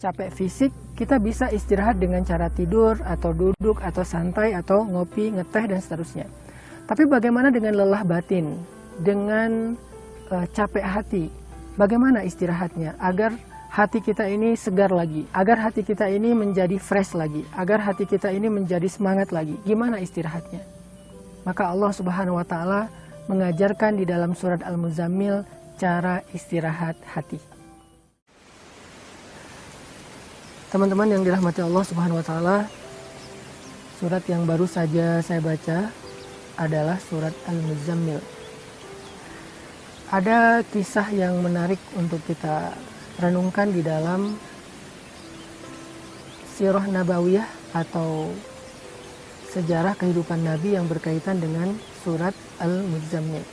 capek fisik, kita bisa istirahat dengan cara tidur, atau duduk, atau santai, atau ngopi, ngeteh, dan seterusnya. Tapi bagaimana dengan lelah batin, dengan capek hati? Bagaimana istirahatnya agar hati kita ini segar lagi, agar hati kita ini menjadi fresh lagi, agar hati kita ini menjadi semangat lagi? Gimana istirahatnya? Maka Allah Subhanahu wa Ta'ala mengajarkan di dalam surat Al-Muzammil cara istirahat hati. Teman-teman yang dirahmati Allah Subhanahu wa Ta'ala, surat yang baru saja saya baca adalah surat Al-Muzammil. Ada kisah yang menarik untuk kita renungkan di dalam sirah nabawiyah atau sejarah kehidupan Nabi yang berkaitan dengan surat Al-Muzammil.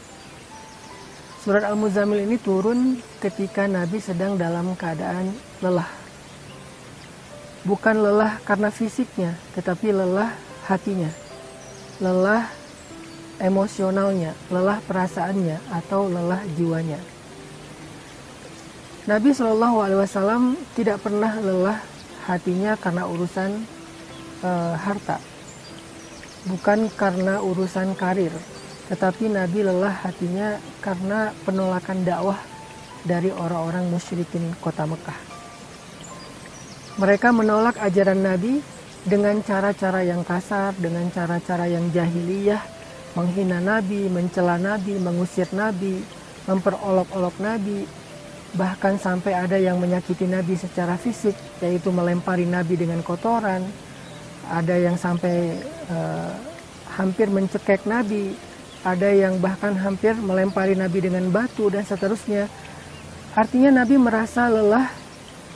Surat Al-Muzammil ini turun ketika Nabi sedang dalam keadaan lelah. Bukan lelah karena fisiknya, tetapi lelah hatinya, lelah emosionalnya, lelah perasaannya, atau lelah jiwanya. Nabi SAW tidak pernah lelah hatinya karena urusan harta, bukan karena urusan karir, tetapi Nabi lelah hatinya karena penolakan dakwah dari orang-orang musyrikin kota Mekah. Mereka menolak ajaran Nabi dengan cara-cara yang kasar, dengan cara-cara yang jahiliyah, menghina Nabi, mencela Nabi, mengusir Nabi, memperolok-olok Nabi, bahkan sampai ada yang menyakiti Nabi secara fisik, yaitu melempari Nabi dengan kotoran, ada yang sampai hampir mencekek Nabi, ada yang bahkan hampir melempari Nabi dengan batu, dan seterusnya. Artinya Nabi merasa lelah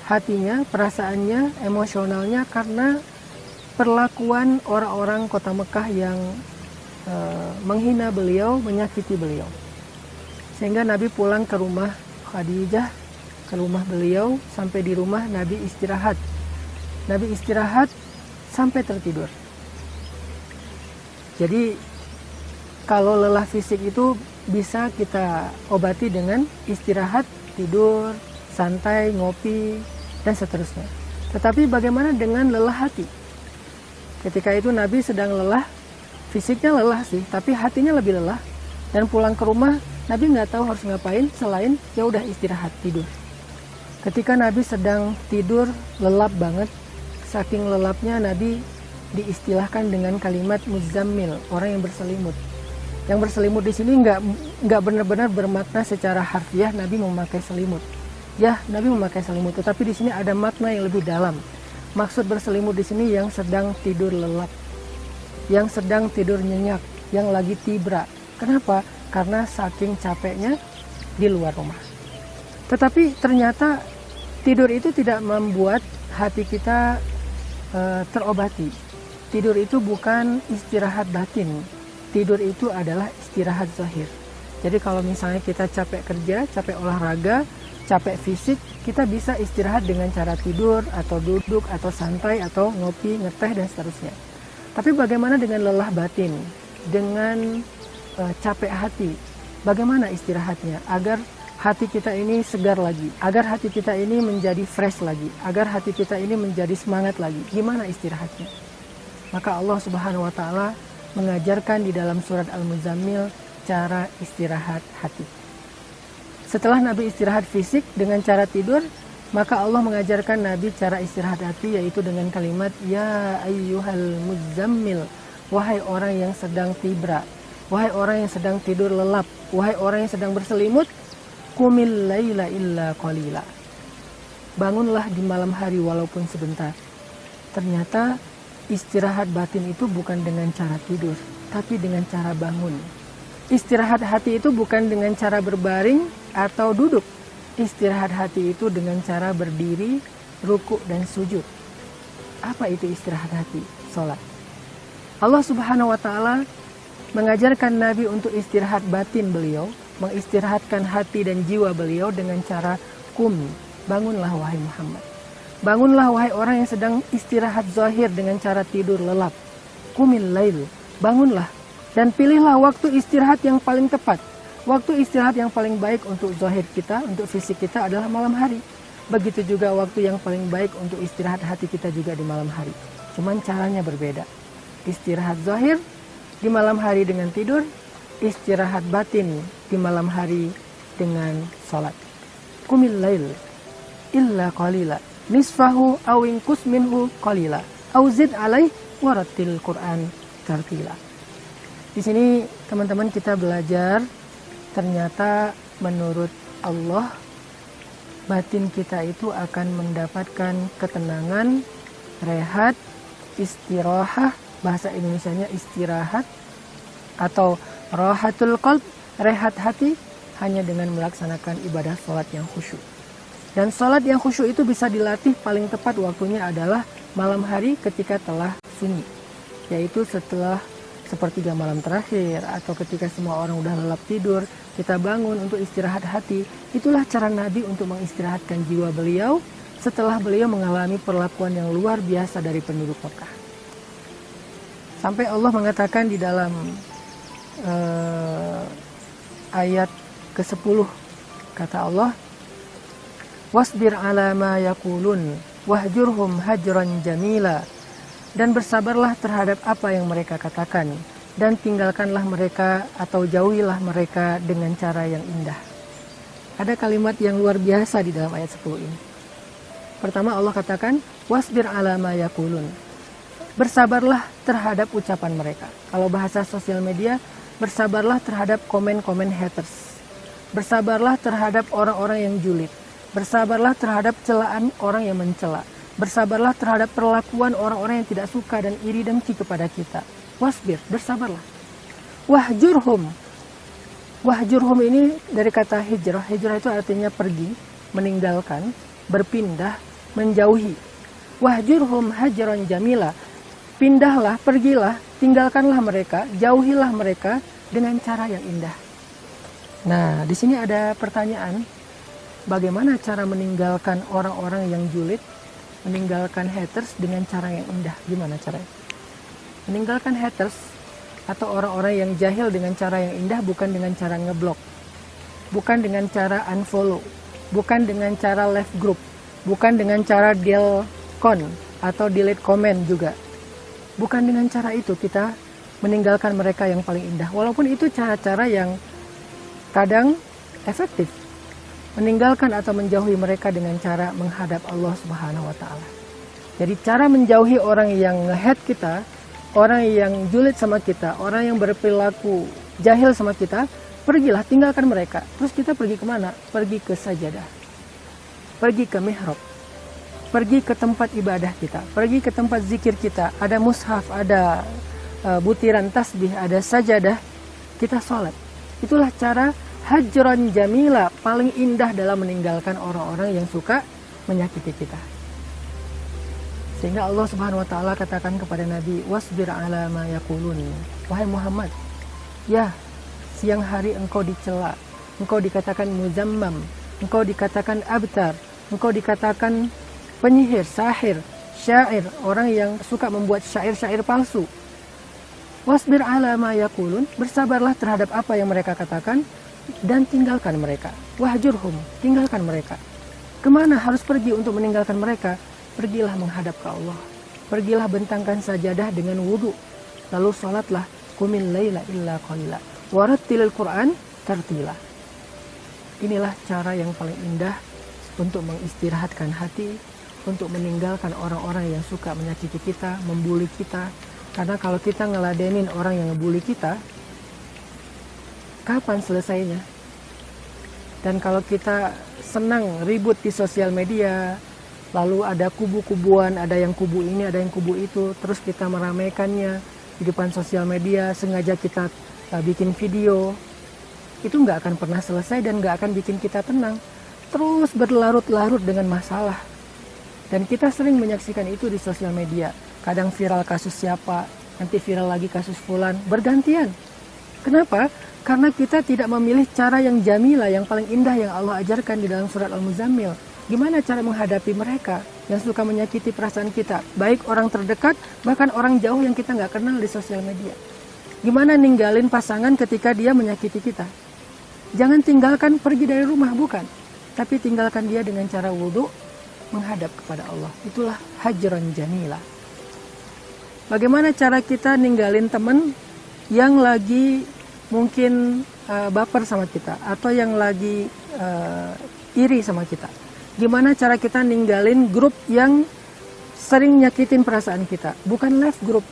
hatinya, perasaannya, emosionalnya karena perlakuan orang-orang kota Mekah yang menghina beliau, menyakiti beliau. Sehingga Nabi pulang ke rumah Khadijah, ke rumah beliau, sampai di rumah Nabi istirahat. Nabi istirahat sampai tertidur. Jadi kalau lelah fisik itu bisa kita obati dengan istirahat, tidur, santai, ngopi, dan seterusnya. Tetapi bagaimana dengan lelah hati? Ketika itu Nabi sedang lelah, fisiknya lelah sih, tapi hatinya lebih lelah. Dan pulang ke rumah, Nabi nggak tahu harus ngapain selain ya udah istirahat, tidur. Ketika Nabi sedang tidur, lelap banget. Saking lelapnya Nabi diistilahkan dengan kalimat muzammil, orang yang berselimut. Yang berselimut di sini nggak benar-benar bermakna secara harfiah Nabi memakai selimut. Ya, Nabi memakai selimut, tetapi di sini ada makna yang lebih dalam. Maksud berselimut di sini yang sedang tidur lelap, yang sedang tidur nyenyak, yang lagi tibra. Kenapa? Karena saking capeknya di luar rumah. Tetapi ternyata tidur itu tidak membuat hati kita terobati. Tidur itu bukan istirahat batin. Tidur itu adalah istirahat zahir. Jadi kalau misalnya kita capek kerja, capek olahraga, capek fisik, kita bisa istirahat dengan cara tidur, atau duduk, atau santai, atau ngopi, ngeteh, dan seterusnya. Tapi bagaimana dengan lelah batin, dengan capek hati? Bagaimana istirahatnya agar hati kita ini segar lagi, agar hati kita ini menjadi fresh lagi, agar hati kita ini menjadi semangat lagi? Gimana istirahatnya? Maka Allah Subhanahu wa Ta'ala mengajarkan di dalam surat Al-Muzammil cara istirahat hati. Setelah Nabi istirahat fisik dengan cara tidur, maka Allah mengajarkan Nabi cara istirahat hati, yaitu dengan kalimat ya ayyuhal muzammil, wahai orang yang sedang tibra, wahai orang yang sedang tidur lelap, wahai orang yang sedang berselimut, qumil laila illa qalila, bangunlah di malam hari walaupun sebentar. Ternyata istirahat batin itu bukan dengan cara tidur, tapi dengan cara bangun. Istirahat hati itu bukan dengan cara berbaring atau duduk. Istirahat hati itu dengan cara berdiri, ruku, dan sujud. Apa itu istirahat hati? Salat. Allah Subhanahu wa Ta'ala mengajarkan Nabi untuk istirahat batin beliau, mengistirahatkan hati dan jiwa beliau dengan cara qum, bangunlah wahai Muhammad. Bangunlah wahai orang yang sedang istirahat zahir dengan cara tidur lelap. Qumil lail, bangunlah. Dan pilihlah waktu istirahat yang paling tepat. Waktu istirahat yang paling baik untuk zahir kita, untuk fisik kita adalah malam hari. Begitu juga waktu yang paling baik untuk istirahat hati kita juga di malam hari. Cuman caranya berbeda. Istirahat zahir di malam hari dengan tidur, istirahat batin di malam hari dengan salat. Qumil lail illa qalila nisfahu aw inqus minhu qalila aw zid alaih warattil Qur'an tartila. Di sini teman-teman kita belajar ternyata menurut Allah batin kita itu akan mendapatkan ketenangan, rehat, istirahat, bahasa Indonesianya istirahat atau rahatul qalb, rehat hati hanya dengan melaksanakan ibadah sholat yang khusyuk. Dan sholat yang khusyuk itu bisa dilatih paling tepat waktunya adalah malam hari ketika telah sunyi, yaitu setelah sepertiga malam terakhir atau ketika semua orang udah lelap tidur, kita bangun untuk istirahat hati. Itulah cara Nabi untuk mengistirahatkan jiwa beliau setelah beliau mengalami perlakuan yang luar biasa dari penduduk Mekah. Sampai Allah mengatakan di dalam ayat ke-10, kata Allah, wasbir ala ma yaqulun wahjurhum hajran jamila, dan bersabarlah terhadap apa yang mereka katakan, dan tinggalkanlah mereka atau jauhilah mereka dengan cara yang indah. Ada kalimat yang luar biasa di dalam ayat 10 ini. Pertama Allah katakan, wasbir ala ma yaqulun. Bersabarlah terhadap ucapan mereka. Kalau bahasa sosial media, bersabarlah terhadap komen-komen haters. Bersabarlah terhadap orang-orang yang julid. Bersabarlah terhadap celaan orang yang mencela. Bersabarlah terhadap perlakuan orang-orang yang tidak suka dan iri dengki kepada kita. Wasbir, bersabarlah. Wahjurhum. Wahjurhum ini dari kata hijrah. Hijrah itu artinya pergi, meninggalkan, berpindah, menjauhi. Wahjurhum hajran jamila. Pindahlah, pergilah, tinggalkanlah mereka, jauhilah mereka dengan cara yang indah. Nah, di sini ada pertanyaan. Bagaimana cara meninggalkan orang-orang yang julid? Meninggalkan haters dengan cara yang indah. Gimana caranya? Meninggalkan haters atau orang-orang yang jahil dengan cara yang indah bukan dengan cara ngeblok, bukan dengan cara unfollow, bukan dengan cara left group, bukan dengan cara delcon atau delete comment juga. Bukan dengan cara itu kita meninggalkan mereka yang paling indah. Walaupun itu cara-cara yang kadang efektif. Meninggalkan atau menjauhi mereka dengan cara menghadap Allah Subhanahu wa Ta'ala. Jadi cara menjauhi orang yang nge-hate kita, orang yang julid sama kita, orang yang berperilaku jahil sama kita, pergilah, tinggalkan mereka. Terus kita pergi kemana? Pergi ke sajadah, pergi ke mihrab, pergi ke tempat ibadah kita, pergi ke tempat zikir kita. Ada mushaf, ada butiran tasbih, ada sajadah, kita sholat. Itulah cara hajran jamila, paling indah dalam meninggalkan orang-orang yang suka menyakiti kita. Sehingga Allah Subhanahu wa Ta'ala katakan kepada Nabi, wasbir ala ma yaqulun. Wahai Muhammad, ya, siang hari engkau dicela, engkau dikatakan muzammam, engkau dikatakan abtar, engkau dikatakan penyihir, sahir, syair, orang yang suka membuat syair-syair palsu. Wasbir ala ma yaqulun, bersabarlah terhadap apa yang mereka katakan, dan tinggalkan mereka. Wahjurhum, tinggalkan mereka. Kemana harus pergi untuk meninggalkan mereka? Pergilah menghadap ke Allah. Pergilah bentangkan sajadah dengan wudu. Lalu salatlah. Qumil laila illa qalila warattilil Qur'an tartila. Inilah cara yang paling indah untuk mengistirahatkan hati, untuk meninggalkan orang-orang yang suka menyakiti kita, membuli kita. Karena kalau kita ngeladenin orang yang ngebuli kita, kapan selesainya? Dan kalau kita senang ribut di sosial media, lalu ada kubu-kubuan, ada yang kubu ini, ada yang kubu itu, terus kita meramaikannya di depan sosial media, sengaja kita bikin video, itu nggak akan pernah selesai dan nggak akan bikin kita tenang. Terus berlarut-larut dengan masalah. Dan kita sering menyaksikan itu di sosial media. Kadang viral kasus siapa, nanti viral lagi kasus fulan, bergantian. Kenapa? Karena kita tidak memilih cara yang jamilah, yang paling indah yang Allah ajarkan di dalam surat Al-Muzammil. Gimana cara menghadapi mereka yang suka menyakiti perasaan kita, baik orang terdekat, bahkan orang jauh yang kita nggak kenal di sosial media. Gimana ninggalin pasangan ketika dia menyakiti kita? Jangan tinggalkan pergi dari rumah, bukan. tapi tinggalkan dia dengan cara wudhu menghadap kepada Allah. Itulah hajran jamila. Bagaimana cara kita ninggalin teman yang lagi mungkin baper sama kita, atau yang lagi iri sama kita? Gimana cara kita ninggalin grup yang sering nyakitin perasaan kita? Bukan left group,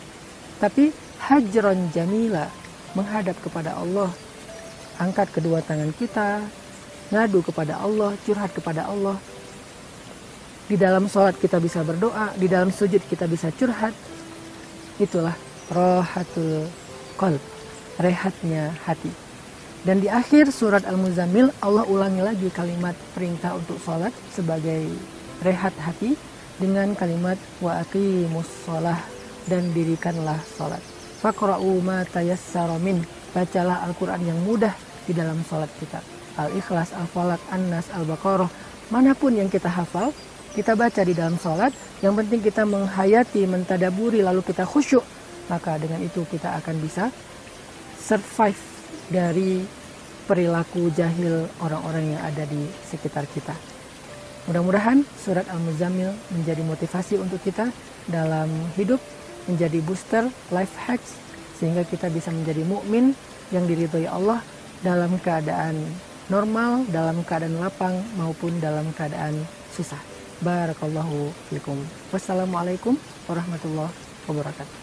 tapi hajran jamila, menghadap kepada Allah. Angkat kedua tangan kita, ngadu kepada Allah, curhat kepada Allah. Di dalam sholat kita bisa berdoa, di dalam sujud kita bisa curhat. Itulah rohatul qalb, rehatnya hati. Dan di akhir surat Al-Muzammil, Allah ulangi lagi kalimat perintah untuk sholat sebagai rehat hati dengan kalimat wa aqimus sholah, dan dirikanlah sholat. Faqra'u ma tayassara min, bacalah Al-Quran yang mudah di dalam sholat kita. Al-Ikhlas, Al-Falaq, An-Nas, Al-Baqarah, manapun yang kita hafal, kita baca di dalam sholat. Yang penting kita menghayati, mentadaburi, lalu kita khusyuk. Maka dengan itu kita akan bisa survive dari perilaku jahil orang-orang yang ada di sekitar kita. Mudah-mudahan surat Al-Muzammil menjadi motivasi untuk kita dalam hidup, menjadi booster life hacks, sehingga kita bisa menjadi mukmin yang diridhoi Allah dalam keadaan normal, dalam keadaan lapang, maupun dalam keadaan susah. Barakallahu fikum. Wassalamualaikum warahmatullahi wabarakatuh.